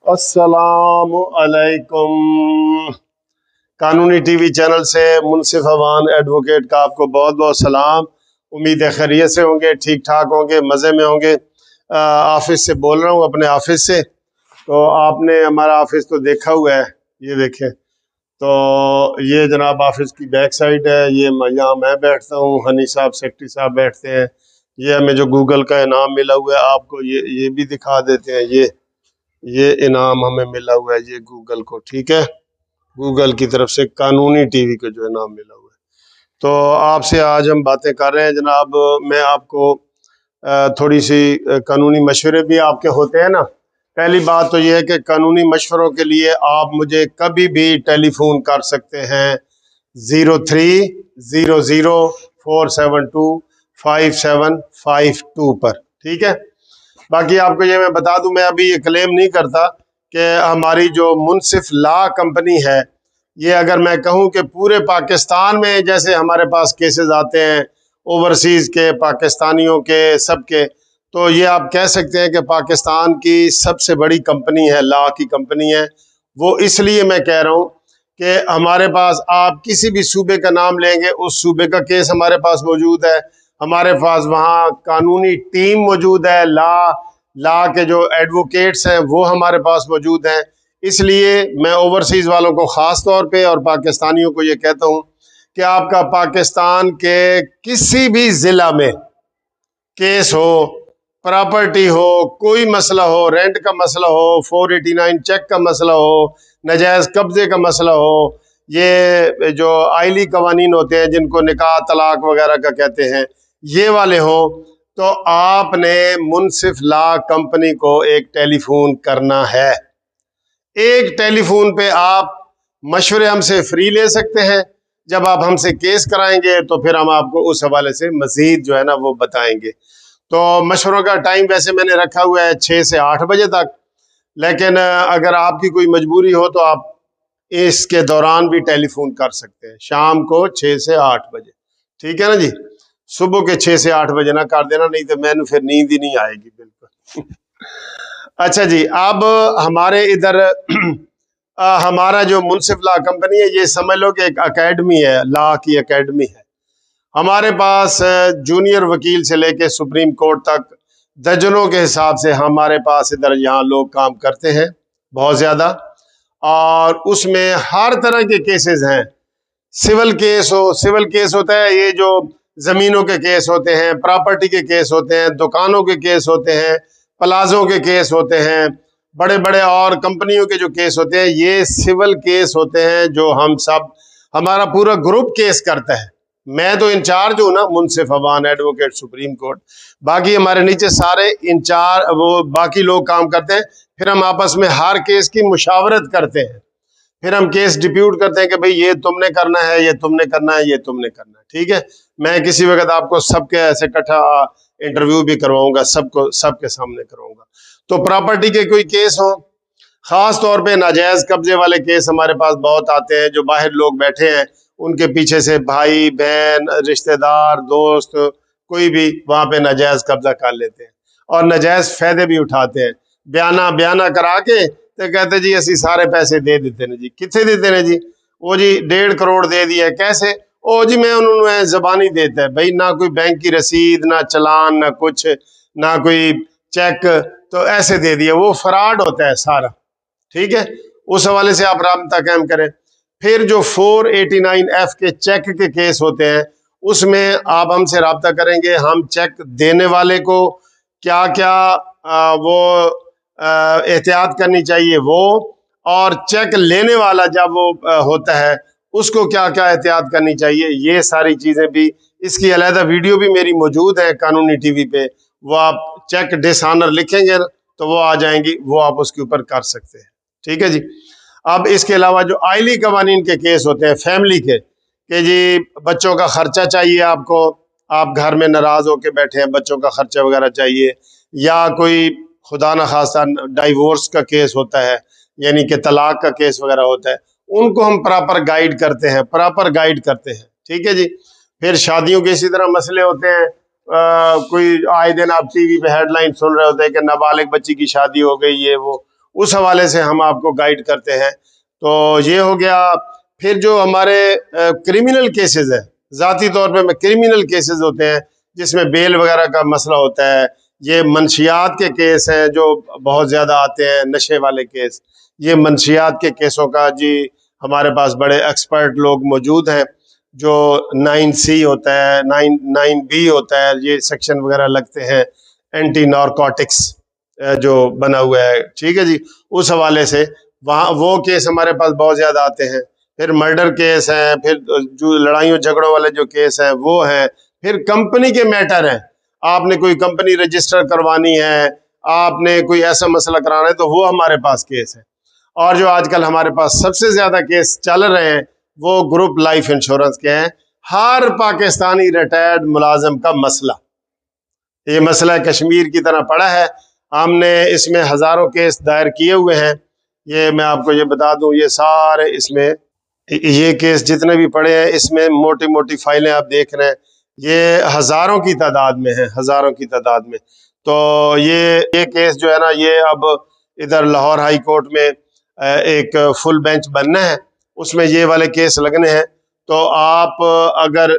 अस्सलामु अलैकुम। कानूनी टीवी चैनल से मुनसिफ अवान एडवोकेट का आपको बहुत बहुत सलाम। उम्मीद है खैरियत से होंगे, ठीक ठाक होंगे, मज़े में होंगे। ऑफिस से बोल रहा हूँ, अपने ऑफिस से। तो आपने हमारा ऑफिस तो देखा हुआ है, ये देखें। तो ये जनाब ऑफिस की बैक साइड है। ये यहाँ मैं बैठता हूँ, हनी साहब सेक्रेटरी साहब बैठते हैं। ये हमें जो गूगल का इनाम मिला हुआ है, आपको ये भी दिखा देते हैं। ये इनाम हमें मिला हुआ है, ये गूगल को, ठीक है, गूगल की तरफ से कानूनी टीवी को जो इनाम मिला हुआ है। तो आपसे आज हम बातें कर रहे हैं जनाब। मैं आपको थोड़ी सी कानूनी मशवरे भी आपके होते हैं ना। पहली बात तो ये है कि कानूनी मशवरों के लिए आप मुझे कभी भी टेलीफोन कर सकते हैं 030047255752 पर, ठीक है। बाकी आपको ये मैं बता दूं, मैं अभी ये क्लेम नहीं करता कि हमारी जो मुनसिफ लॉ कंपनी है, ये अगर मैं कहूं कि पूरे पाकिस्तान में जैसे हमारे पास केसेस आते हैं ओवरसीज़ के, पाकिस्तानियों के, सब के, तो ये आप कह सकते हैं कि पाकिस्तान की सबसे बड़ी कंपनी है, लॉ की कंपनी है वो। इसलिए मैं कह रहा हूँ कि हमारे पास आप किसी भी सूबे का नाम लेंगे, उस सूबे का केस हमारे पास मौजूद है। हमारे पास वहाँ कानूनी टीम मौजूद है, लॉ के जो एडवोकेट्स हैं वो हमारे पास मौजूद हैं। इसलिए मैं ओवरसीज़ वालों को ख़ास तौर पे और पाकिस्तानियों को ये कहता हूँ कि आपका पाकिस्तान के किसी भी ज़िला में केस हो, प्रॉपर्टी हो, कोई मसला हो, रेंट का मसला हो, 489 चेक का मसला हो, नजायज़ कब्जे का मसला हो, ये जो आइली कवानीन होते हैं जिनको निकाह तलाक वगैरह का कहते हैं, ये वाले हो, तो आपने मुनसिफ लॉ कंपनी को एक टेलीफोन करना है। एक टेलीफोन पे आप मशवरे हमसे फ्री ले सकते हैं। जब आप हमसे केस कराएंगे तो फिर हम आपको उस हवाले से मजीद जो है ना वो बताएंगे। तो मशवरों का टाइम वैसे मैंने रखा हुआ है 6 से 8 बजे तक, लेकिन अगर आपकी कोई मजबूरी हो तो आप इसके दौरान भी टेलीफोन कर सकते हैं, शाम को 6 से 8 बजे, ठीक है ना जी। सुबह के 6 से 8 बजे ना कर देना, नहीं तो मैंने फिर नींद ही नहीं आएगी बिल्कुल। अच्छा जी, अब हमारे इधर हमारा जो मुनसिफ लॉ कंपनी है, ये समझ लो कि एक एकेडमी है, लॉ की एकेडमी है। हमारे पास जूनियर वकील से लेके सुप्रीम कोर्ट तक दर्जनों के हिसाब से हमारे पास इधर यहाँ लोग काम करते हैं, बहुत ज़्यादा। और उसमें हर तरह के केसेस हैं। सिविल केस हो, सिविल केस होता है, ये जो ज़मीनों के केस होते हैं, प्रॉपर्टी के केस होते हैं, दुकानों के केस होते हैं, प्लाजों के केस होते हैं, बड़े बड़े और कंपनियों के जो केस होते हैं, ये सिविल केस होते हैं जो हम सब, हमारा पूरा ग्रुप केस करता है। मैं तो इंचार्ज हूँ ना, मुनसिफ अवान एडवोकेट सुप्रीम कोर्ट। बाकी हमारे नीचे सारे इंचार्ज, वो बाकी लोग काम करते हैं। फिर हम आपस में हर केस की मुशावरत करते हैं, फिर हम केस डिप्यूट करते हैं कि भाई ये तुमने करना है, ये तुमने करना है, ये तुमने करना है, ठीक है। मैं किसी वक्त आपको सबके ऐसे इकट्ठा इंटरव्यू भी करवाऊंगा, सबको सबके सामने करवाऊंगा। तो प्रॉपर्टी के कोई केस हो, खास तौर पे नाजायज कब्जे वाले केस हमारे पास बहुत आते हैं। जो बाहर लोग बैठे हैं उनके पीछे से भाई बहन रिश्तेदार दोस्त कोई भी वहां पे नाजायज कब्जा कर लेते हैं और नाजायज फायदे भी उठाते हैं। बयाना बयाना करा के तो कहते जी असी सारे पैसे दे देते ने जी। कितने देते ने जी? वो जी 1.5 करोड़ दे दिया। कैसे? ओ जी मैं उन्होंने जबानी देता है भाई, ना कोई बैंक की रसीद, ना चलान, ना कुछ, ना कोई चेक, तो ऐसे दे दिया। वो फ्रॉड होता है सारा, ठीक है। उस हवाले से आप राब्ता कायम करें। फिर जो 489F के चेक के केस होते हैं, उसमें आप हमसे राब्ता करेंगे। हम चेक देने वाले को क्या क्या वो एहतियात करनी चाहिए वो, और चेक लेने वाला जब वो होता है उसको क्या क्या एहतियात करनी चाहिए, ये सारी चीज़ें भी, इसकी अलहदा वीडियो भी मेरी मौजूद है कानूनी टीवी पे। वो आप चेक डिसऑनर लिखेंगे तो वो आ जाएंगी, वो आप उसके ऊपर कर सकते हैं, ठीक है जी। अब इसके अलावा जो आइली कवानीन के केस होते हैं फैमिली के, कि जी बच्चों का खर्चा चाहिए आपको, आप घर में नाराज़ होकर बैठे हैं, बच्चों का खर्चा वगैरह चाहिए, या कोई खुदा न खास्ता डाइवोर्स का केस होता है, यानी कि तलाक का केस वगैरह होता है, उनको हम प्रॉपर गाइड करते हैं, प्रॉपर गाइड करते हैं, ठीक है जी। फिर शादियों के इसी तरह मसले होते हैं। कोई आए दिन आप टीवी पे हेडलाइन सुन रहे होते हैं कि नाबालिग बच्ची की शादी हो गई, ये वो, उस हवाले से हम आपको गाइड करते हैं। तो ये हो गया। फिर जो हमारे क्रिमिनल केसेस है, ज़ाती तौर पे क्रिमिनल केसेस होते हैं जिसमें बेल वगैरह का मसला होता है, ये मंशियात के केस हैं जो बहुत ज़्यादा आते हैं, नशे वाले केस। ये मंशियात के केसों का जी हमारे पास बड़े एक्सपर्ट लोग मौजूद हैं। जो 9C होता है, 9B होता है, ये सेक्शन वगैरह लगते हैं, एंटी नारकोटिक्स जो बना हुआ है, ठीक है जी। उस हवाले से वहाँ वो केस हमारे पास बहुत ज़्यादा आते हैं। फिर मर्डर केस हैं, फिर जो लड़ाइयों झगड़ों वाले जो केस हैं वो हैं। फिर कंपनी के मैटर हैं, आपने कोई कंपनी रजिस्टर करवानी है, आपने कोई ऐसा मसला कराना है, तो वो हमारे पास केस है। और जो आजकल हमारे पास सबसे ज़्यादा केस चल रहे हैं वो ग्रुप लाइफ इंश्योरेंस के हैं। हर पाकिस्तानी रिटायर्ड मुलाजिम का मसला, ये मसला कश्मीर की तरह पड़ा है। हमने इसमें हज़ारों केस दायर किए हुए हैं। ये मैं आपको ये बता दूं, ये सारे इसमें ये केस जितने भी पड़े हैं, इसमें मोटी मोटी फाइलें आप देख रहे हैं, ये हज़ारों की तादाद में है, हज़ारों की तादाद में। तो ये केस जो है ना, ये अब इधर लाहौर हाई कोर्ट में एक फुल बेंच बनना है, उसमें ये वाले केस लगने हैं। तो आप अगर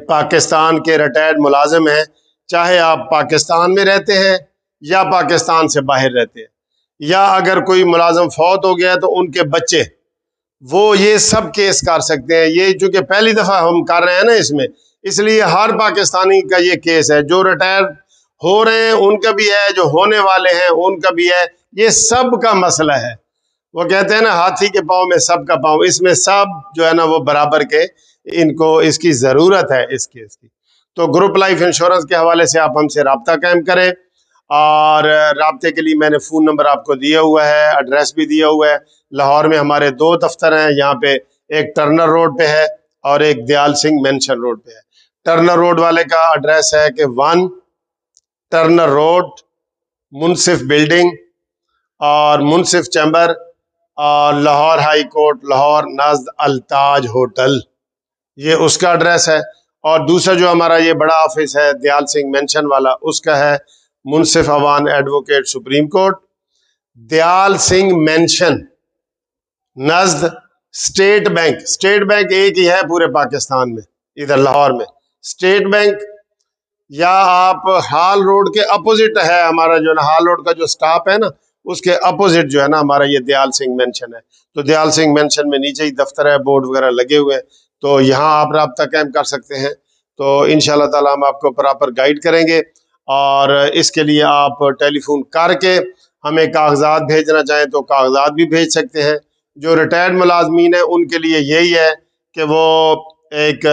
पाकिस्तान के रिटायर्ड मुलाजिम हैं, चाहे आप पाकिस्तान में रहते हैं या पाकिस्तान से बाहर रहते हैं, या अगर कोई मुलाजिम फौत हो गया है तो उनके बच्चे, वो ये सब केस कर सकते हैं। ये चूंकि पहली दफ़ा हम कर रहे हैं ना इसमें, इसलिए हर पाकिस्तानी का ये केस है। जो रिटायर हो रहे हैं उनका भी है, जो होने वाले हैं उनका भी है। ये सब का मसला है। वो कहते हैं ना, हाथी के पाँव में सबका पाँव, इसमें सब जो है ना वो बराबर के, इनको इसकी ज़रूरत है इस केस की। तो ग्रुप लाइफ इंश्योरेंस के हवाले से आप हमसे रब्ता कायम करें। और राब्ते के लिए मैंने फ़ोन नंबर आपको दिया हुआ है, एड्रेस भी दिया हुआ है। लाहौर में हमारे 2 दफ्तर हैं, यहाँ पे एक टर्नर रोड पे है और एक दयाल सिंह मेंशन रोड पे है। टर्नर रोड वाले का एड्रेस है कि 1 टर्नर रोड, मुनसिफ बिल्डिंग और मुनसिफ चैम्बर, और लाहौर हाई कोर्ट, लाहौर नज़द अल्ताज होटल, ये उसका एड्रेस है। और दूसरा जो हमारा ये बड़ा ऑफिस है दयाल सिंह मेंशन वाला, उसका है Munsif Awan advocate supreme court, Dayal Singh mansion, नज़द स्टेट बैंक। स्टेट बैंक एक ही है पूरे पाकिस्तान में, इधर लाहौर में स्टेट बैंक। या आप हाल रोड के अपोजिट है हमारा, जो ना हाल रोड का जो स्टॉप है ना, उसके अपोजिट जो है ना हमारा ये दयाल सिंह मेंशन है। तो दयाल सिंह मेंशन में नीचे ही दफ्तर है, बोर्ड वगैरह लगे हुए हैं, तो यहाँ आप रब्ता कायम कर सकते हैं। तो इंशाल्लाह ताला हम आपको प्रॉपर गाइड करेंगे। और इसके लिए आप टेलीफोन करके हमें कागजात भेजना चाहें तो कागजात भी भेज सकते हैं। जो रिटायर्ड मुलाजमीन है उनके लिए यही है कि वो एक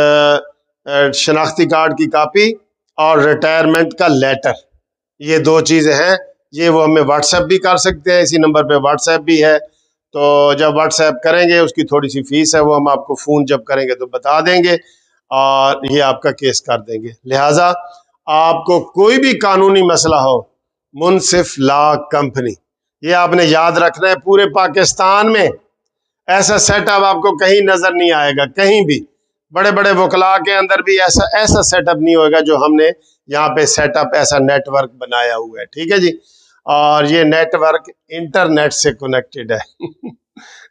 शनाख्ती कार्ड की कापी और रिटायरमेंट का लेटर, ये 2 चीज़ें हैं। ये वो हमें व्हाट्सएप भी कर सकते हैं, इसी नंबर पे व्हाट्सएप भी है। तो जब व्हाट्सएप करेंगे उसकी थोड़ी सी फीस है, वो हम आपको फ़ोन जब करेंगे तो बता देंगे और ये आपका केस कर देंगे। लिहाजा आपको कोई भी कानूनी मसला हो, मुनसिफ लॉ कंपनी, ये आपने याद रखना है। पूरे पाकिस्तान में ऐसा सेटअप आपको कहीं नज़र नहीं आएगा, कहीं भी बड़े बड़े वकला के अंदर भी ऐसा ऐसा सेटअप नहीं होगा जो हमने यहाँ पे सेटअप, ऐसा नेटवर्क बनाया हुआ है, ठीक है जी। और ये नेटवर्क इंटरनेट से कनेक्टेड है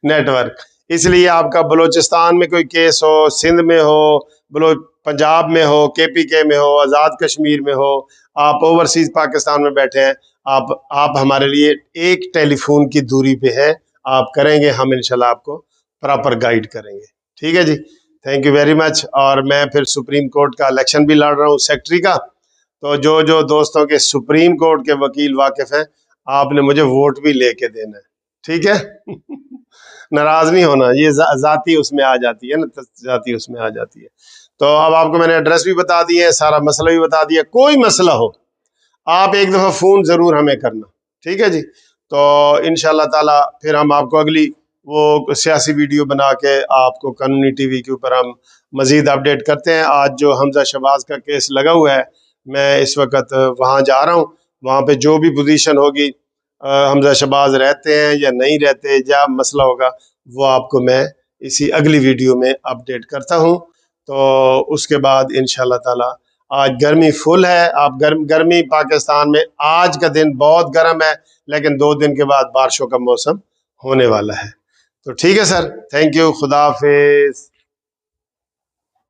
नेटवर्क। इसलिए आपका बलूचिस्तान में कोई केस हो, सिंध में हो, पंजाब में हो, KPK में हो, आज़ाद कश्मीर में हो, आप ओवरसीज पाकिस्तान में बैठे हैं, आप हमारे लिए एक टेलीफोन की दूरी पे है। आप करेंगे, हम इंशाल्लाह आपको प्रॉपर गाइड करेंगे, ठीक है जी। Thank you very much. और मैं फिर सुप्रीम कोर्ट का इलेक्शन भी लड़ रहा हूँ सेक्रेटरी का। तो जो जो दोस्तों के सुप्रीम कोर्ट के वकील वाकिफ हैं, आपने मुझे वोट भी लेके देना है, ठीक है नाराज नहीं होना, ये जाती उसमें आ जाती है ना, जाती उसमें आ जाती है। तो अब आपको मैंने एड्रेस भी बता दिए, सारा मसला भी बता दिया। कोई मसला हो आप एक दफ़ा फ़ोन ज़रूर हमें करना, ठीक है जी। तो इंशाल्लाह ताला फिर हम आपको अगली वो सियासी वीडियो बना के आपको कानूनी TV के ऊपर हम मज़ीद अपडेट करते हैं। आज जो हमजा शहबाज का केस लगा हुआ है, मैं इस वक्त वहाँ जा रहा हूँ। वहाँ पे जो भी पोजीशन होगी, हमजा शहबाज रहते हैं या नहीं रहते, या मसला होगा, वो आपको मैं इसी अगली वीडियो में अपडेट करता हूँ। तो उसके बाद इंशाल्लाह ताला आज गर्मी फुल है। आप गर्मी पाकिस्तान में आज का दिन बहुत गर्म है, लेकिन 2 दिन के बाद बारिशों का मौसम होने वाला है। तो ठीक है सर, थैंक यू, खुदा हाफिज।